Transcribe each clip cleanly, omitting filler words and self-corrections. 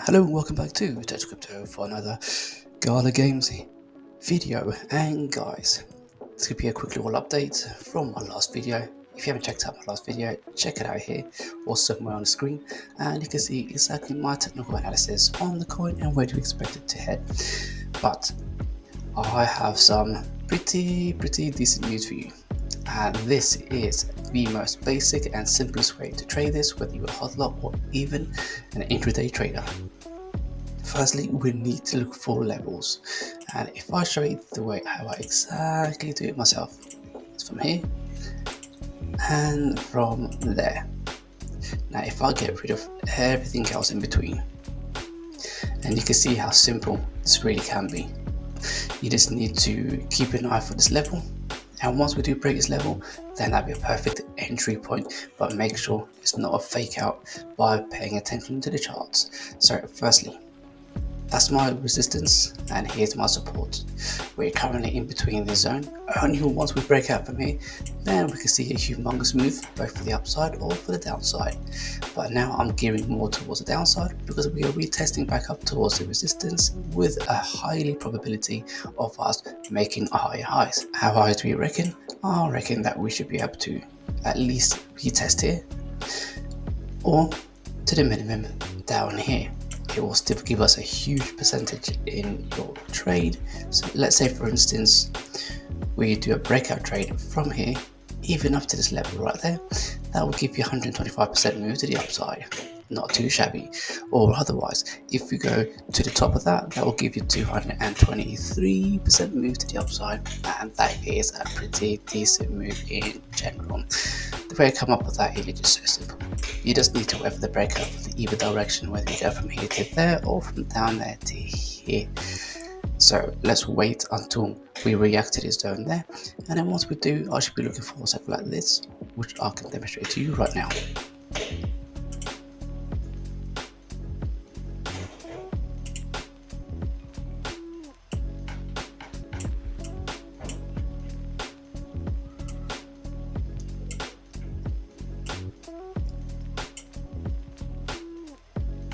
Hello and welcome back to Taxscout for another Gala Games video. And guys, this could be a quick little update from my last video. If you haven't checked out my last video, check it out here or somewhere on the screen, and you can see exactly my technical analysis on the coin and where to expect it to head. But I have some pretty decent news for you. And this is the most basic and simplest way to trade this, whether you're a hodler or even an intraday trader. Firstly, we need to look for levels, and if I show you the way how I exactly do it myself, it's from here and from there. Now if I get rid of everything else in between, and you can see how simple this really can be. You just need to keep an eye for this level, and once we do break this level, then that'll be a perfect entry point, but make sure it's not a fake out by paying attention to the charts. So firstly, that's my resistance, and here's my support. We're currently in between this zone. Only once we break out from here, then we can see a humongous move, both for the upside or for the downside. But now I'm gearing more towards the downside because we are retesting back up towards the resistance with a highly probability of us making higher highs. How high do we reckon? I reckon that we should be able to at least retest here, or to the minimum down here. It will still give us a huge percentage in your trade. So let's say, for instance, we do a breakout trade from here, even up to this level right there. That will give you 125% move to the upside. Not too shabby. Or otherwise, if we go to the top of that, that will give you 223% move to the upside, and that is a pretty decent move in general. The way I come up with that is just so simple. You just need to weather the breakout for either direction, whether you go from here to there or from down there to here. So let's wait until we react to this zone there, and then once we do, I should be looking for something like this, which I can demonstrate to you right now.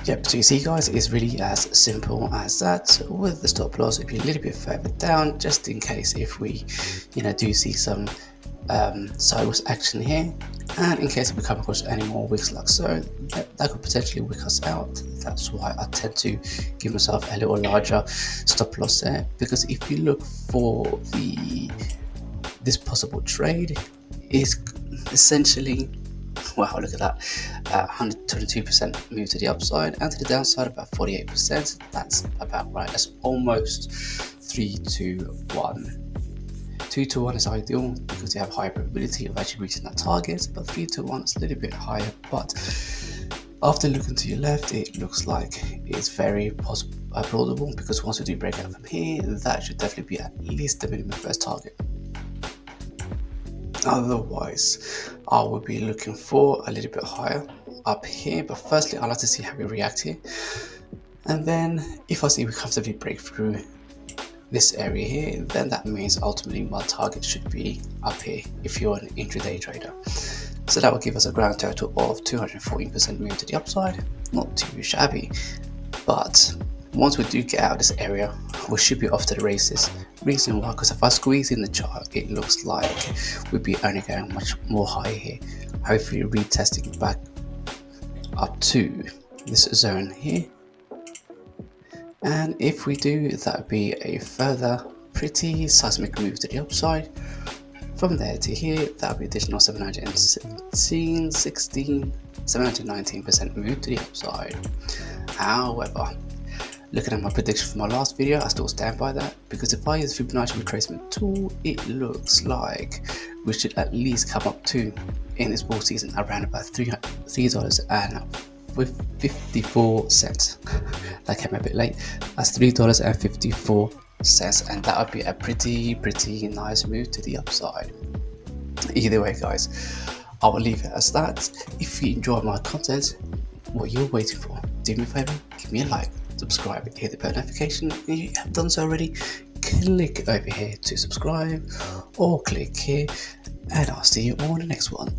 Yep, so you see guys, it's really as simple as that, with the stop loss if you're a little bit further down, just in case if we do see some sideways action here, and in case we come across any more wicks like so, that could potentially wick us out. That's why I tend to give myself a little larger stop loss there, because if you look for this possible trade is essentially, wow, look at that, 122% move to the upside, and to the downside about 48%. That's about right. That's almost 3 to 1. 2 to 1 is ideal because you have high probability of actually reaching that target, but 3 to 1 is a little bit higher. But after looking to your left, it looks like it's very plausible, because once we do break out from here, that should definitely be at least the minimum first target. Otherwise, I would be looking for a little bit higher up here, but firstly I like to see how we react here, and then if I see we comfortably break through this area here, then that means ultimately my target should be up here if you're an intraday trader. So that will give us a grand total of 214% move to the upside. Not too shabby, but once we do get out of this area, we should be off to the races. Reason why, because if I squeeze in the chart, it looks like we'd be only going much more higher here, hopefully retesting back up to this zone here. And if we do, that would be a further pretty seismic move to the upside. From there to here, that would be additional 719% move to the upside. However, looking at my prediction from my last video, I still stand by that, because if I use the Fibonacci retracement tool, it looks like we should at least come up to, in this bull season, around about $3.54. That came a bit late. That's $3.54, and that would be a pretty nice move to the upside. Either way guys, I will leave it as that. If you enjoy my content, what you're waiting for, do me a favor, give me a like, subscribe, hit the bell notification. If you have done so already, click over here to subscribe, or click here, and I'll see you all in the next one.